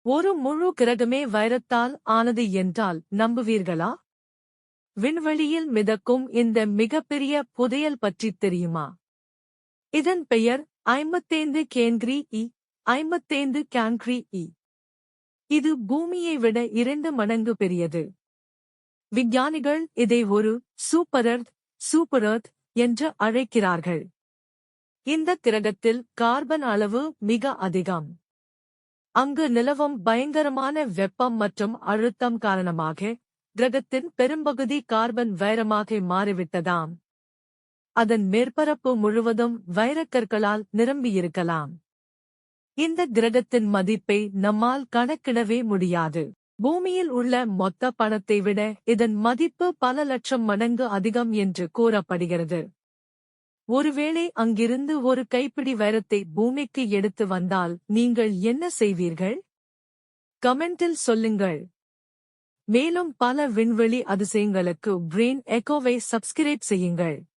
ஒரு முழு கிரகமே வைரத்தால் ஆனது என்றால் நம்புவீர்களா? விண்வெளியில் மிதக்கும் இந்த மிகப்பெரிய புதையல் பற்றித் தெரியுமா? இதன் பெயர் 55 கேன்கிரி இ 55 கேன்கிரி இ. இது பூமியை விட 2 மடங்கு பெரியது. விஞ்ஞானிகள் இதை ஒரு சூப்பர் எர்த் என்று அழைக்கிறார்கள். இந்த கிரகத்தில் கார்பன் அளவு மிக அதிகம். அங்கு நிலவும் பயங்கரமான வெப்பம் மற்றும் அழுத்தம் காரணமாக கிரகத்தின் பெரும்பகுதி கார்பன் வைரமாக மாறிவிட்டதாம். அதன் மேற்பரப்பு முழுவதும் வைரக்கற்களால் நிரம்பியிருக்கலாம். இந்த கிரகத்தின் மதிப்பை நம்மால் கணக்கிடவே முடியாது. பூமியில் உள்ள மொத்த பணத்தை விட இதன் மதிப்பு பல லட்சம் மடங்கு அதிகம் என்று கூறப்படுகிறது. ஒருவேளை அங்கிருந்து ஒரு கைப்பிடி வைரத்தை பூமிக்கு எடுத்து வந்தால் நீங்கள் என்ன செய்வீர்கள்? கமெண்டில் சொல்லுங்கள். மேலும் பல விண்வெளி அதிசயங்களுக்கு பிரெயின் எக்கோவை சப்ஸ்கிரைப் செய்யுங்கள்.